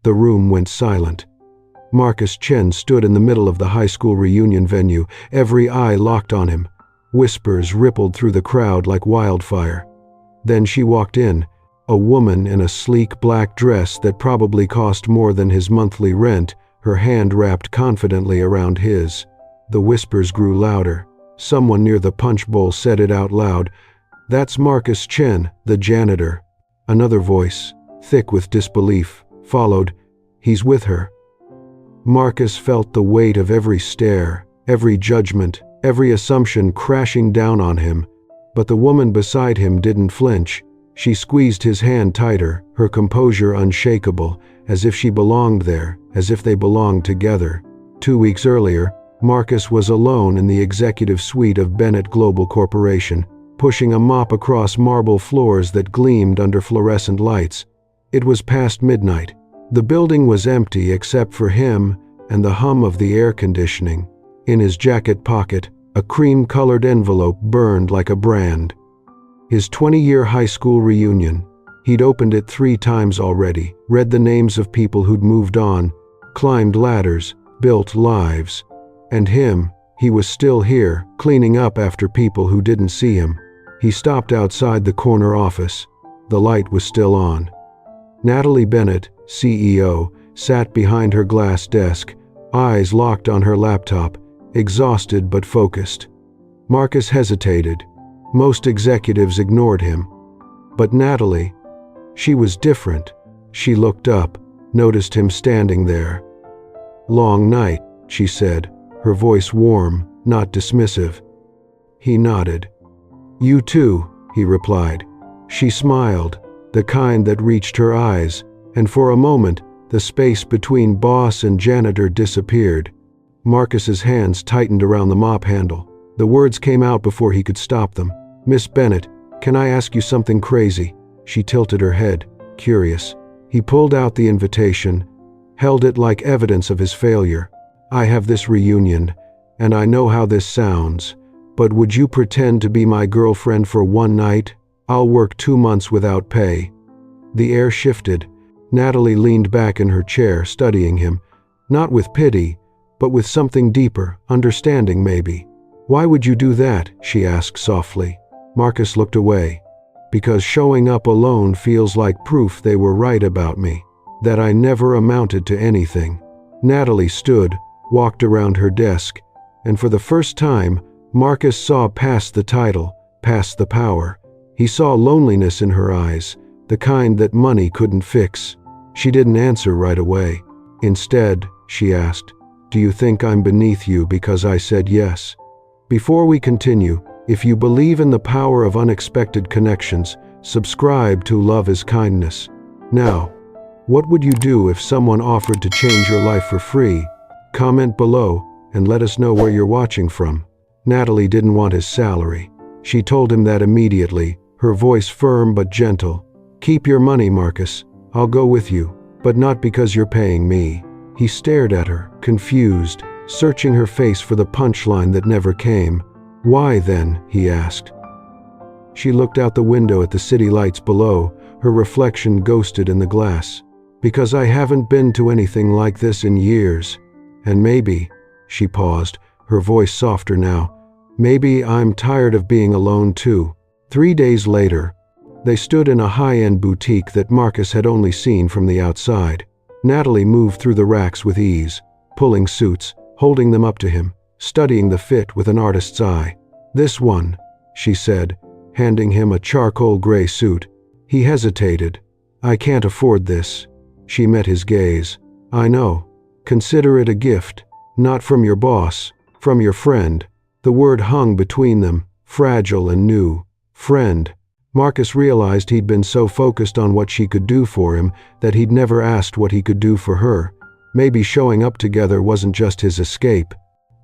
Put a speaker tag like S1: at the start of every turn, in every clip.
S1: The room went silent. Chen stood in the middle of the high school reunion venue, every eye locked on him. Whispers rippled through the crowd like wildfire. Then she walked in, a woman in a sleek black dress that probably cost more than his monthly rent, her hand wrapped confidently around his. The whispers grew louder. Someone near the punch bowl said it out loud. "That's Chen, the janitor." Another voice, thick with disbelief, followed. "He's with her." Marcus felt the weight of every stare, every judgment, every assumption crashing down on him. But the woman beside him didn't flinch. She squeezed his hand tighter, her composure unshakable, as if she belonged there, as if they belonged together. 2 weeks earlier, Marcus was alone in the executive suite of Bennett Global Corporation, pushing a mop across marble floors that gleamed under fluorescent lights. It was past midnight. The building was empty except for him and the hum of the air conditioning. In his jacket pocket, a cream-colored envelope burned like a brand. His 20-year high school reunion. He'd opened it 3 times already, read the names of people who'd moved on, climbed ladders, built lives. And him, he was still here, cleaning up after people who didn't see him. He stopped outside the corner office. The light was still on. Natalie Bennett, CEO, sat behind her glass desk, eyes locked on her laptop, exhausted but focused. Marcus hesitated. Most executives ignored him. But Natalie, she was different. She looked up, noticed him standing there. "Long night," she said, her voice warm, not dismissive. He nodded. "You too," he replied. She smiled, the kind that reached her eyes, and for a moment, the space between boss and janitor disappeared. Marcus's hands tightened around the mop handle. The words came out before he could stop them. "Miss Bennett, can I ask you something crazy?" She tilted her head, curious. He pulled out the invitation, held it like evidence of his failure. "I have this reunion, and I know how this sounds, but would you pretend to be my girlfriend for 1 night? I'll work 2 months without pay." The air shifted. Natalie leaned back in her chair, studying him, not with pity, but with something deeper, understanding maybe. "Why would you do that?" she asked softly. Marcus looked away. "Because showing up alone feels like proof they were right about me, that I never amounted to anything." Natalie stood, walked around her desk, and for the first time, Marcus saw past the title, past the power. He saw loneliness in her eyes, the kind that money couldn't fix. She didn't answer right away. Instead, she asked, "Do you think I'm beneath you because I said yes?" Before we continue, if you believe in the power of unexpected connections, subscribe to Love is Kindness. Now, what would you do if someone offered to change your life for free? Comment below and let us know where you're watching from. Natalie didn't want his salary. She told him that immediately, her voice firm but gentle. "Keep your money, Marcus. I'll go with you, but not because you're paying me." He stared at her, confused, searching her face for the punchline that never came. "Why then?" he asked. She looked out the window at the city lights below, her reflection ghosted in the glass. "Because I haven't been to anything like this in years. And maybe," she paused, her voice softer now, "maybe I'm tired of being alone too." 3 days later, they stood in a high-end boutique that Marcus had only seen from the outside. Natalie moved through the racks with ease, pulling suits, holding them up to him, studying the fit with an artist's eye. "This one," she said, handing him a charcoal gray suit. He hesitated. "I can't afford this." She met his gaze. "I know. Consider it a gift, not from your boss, from your friend." The word hung between them, fragile and new. Friend. Marcus realized he'd been so focused on what she could do for him that he'd never asked what he could do for her. Maybe showing up together wasn't just his escape.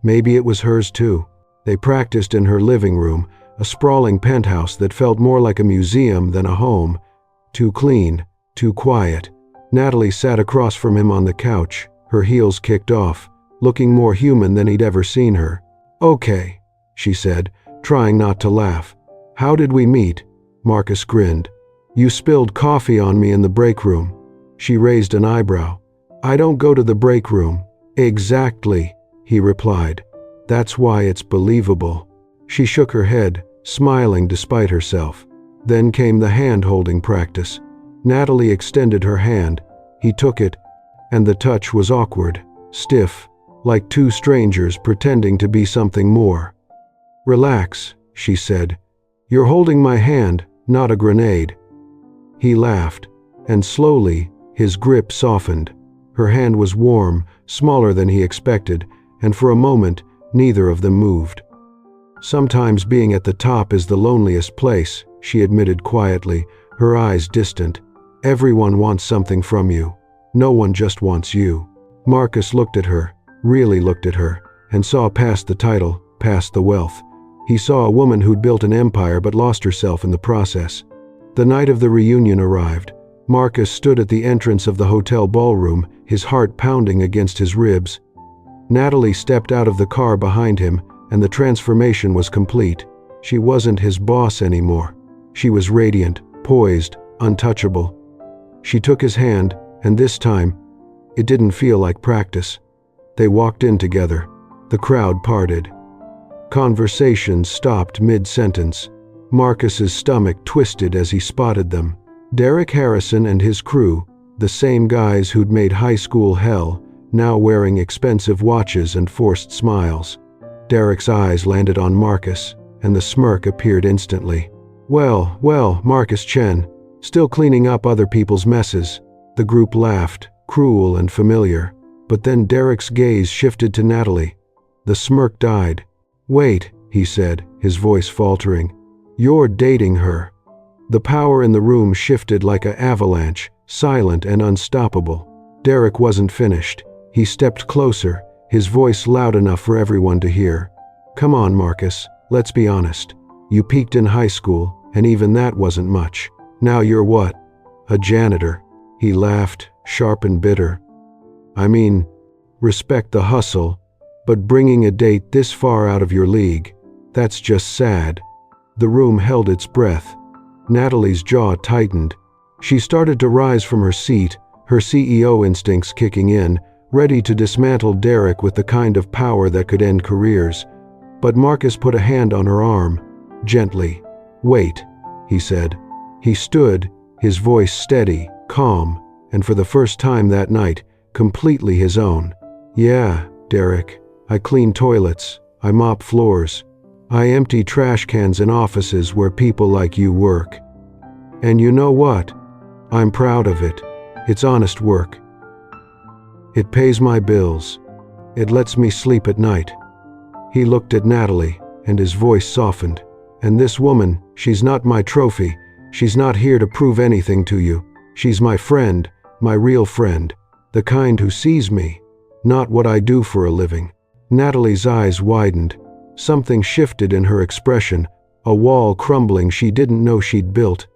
S1: Maybe it was hers too. They practiced in her living room, a sprawling penthouse that felt more like a museum than a home. Too clean, too quiet. Natalie sat across from him on the couch, her heels kicked off, looking more human than he'd ever seen her. "Okay," she said, trying not to laugh. "How did we meet?" Marcus grinned. "You spilled coffee on me in the break room." She raised an eyebrow. I don't go to the break room. Exactly, he replied. That's why it's believable. She shook her head, smiling despite herself. Then came the hand-holding practice. Natalie extended her hand. He took it, and the touch was awkward, stiff, like two strangers pretending to be something more. Relax, she said. You're holding my hand, not a grenade. He laughed, and slowly, his grip softened. Her hand was warm, smaller than he expected, and for a moment, neither of them moved. Sometimes being at the top is the loneliest place, she admitted quietly, her eyes distant. Everyone wants something from you. No one just wants you. Marcus looked at her, really looked at her, and saw past the title, past the wealth. He saw a woman who'd built an empire but lost herself in the process. The night of the reunion arrived. Marcus stood at the entrance of the hotel ballroom, his heart pounding against his ribs. Natalie stepped out of the car behind him, and the transformation was complete. She wasn't his boss anymore. She was radiant, poised, untouchable. She took his hand, and this time, it didn't feel like practice. They walked in together. The crowd parted. Conversations stopped mid-sentence. Marcus's stomach twisted as he spotted them. Derek Harrison and his crew, the same guys who'd made high school hell, now wearing expensive watches and forced smiles. Derek's eyes landed on Marcus, and the smirk appeared instantly. Well, Marcus Chen, still cleaning up other people's messes. The group laughed, cruel and familiar. But then Derek's gaze shifted to Natalie. The smirk died. Wait, he said, his voice faltering. You're dating her. The power in the room shifted like an avalanche, silent and unstoppable. Derek wasn't finished. He stepped closer, his voice loud enough for everyone to hear. Come on, Marcus, let's be honest. You peaked in high school, and even that wasn't much. Now you're what? A janitor. He laughed, sharp and bitter. I mean, respect the hustle, but bringing a date this far out of your league, that's just sad. The room held its breath. Natalie's jaw tightened. She started to rise from her seat, her CEO instincts kicking in, ready to dismantle Derek with the kind of power that could end careers. But Marcus put a hand on her arm, gently. Wait, he said. He stood, his voice steady, calm, and for the first time that night, completely his own. Yeah, Derek, I clean toilets, I mop floors, I empty trash cans in offices where people like you work. And you know what? I'm proud of it. It's honest work. It pays my bills. It lets me sleep at night. He looked at Natalie, and his voice softened. And this woman, she's not my trophy. She's not here to prove anything to you. She's my friend, my real friend. The kind who sees me, not what I do for a living. Natalie's eyes widened. Something shifted in her expression, a wall crumbling she didn't know she'd built.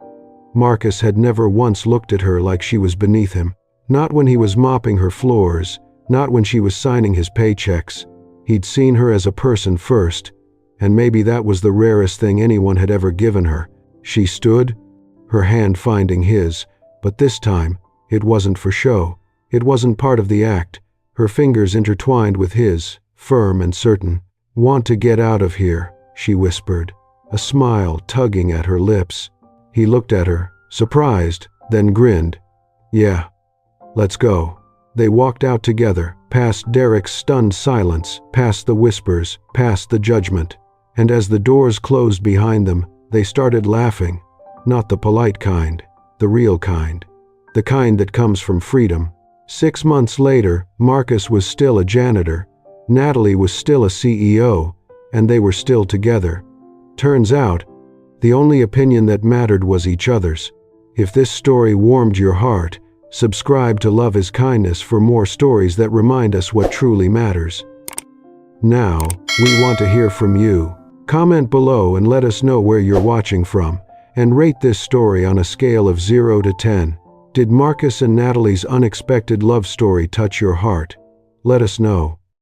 S1: Marcus had never once looked at her like she was beneath him. Not when he was mopping her floors, not when she was signing his paychecks. He'd seen her as a person first, and maybe that was the rarest thing anyone had ever given her. She stood, her hand finding his, but this time, it wasn't for show. It wasn't part of the act. Her fingers intertwined with his, firm and certain. Want to get out of here, she whispered, a smile tugging at her lips. He looked at her, surprised, then grinned. Yeah, let's go. They walked out together, past Derek's stunned silence, past the whispers, past the judgment. And as the doors closed behind them, they started laughing. Not the polite kind, the real kind. The kind that comes from freedom. 6 months later, Marcus was still a janitor. Natalie was still a CEO, and they were still together. Turns out, the only opinion that mattered was each other's. If this story warmed your heart, subscribe to Love is Kindness for more stories that remind us what truly matters. Now, we want to hear from you. Comment below and let us know where you're watching from, and rate this story on a scale of 0 to 10. Did Marcus and Natalie's unexpected love story touch your heart? Let us know.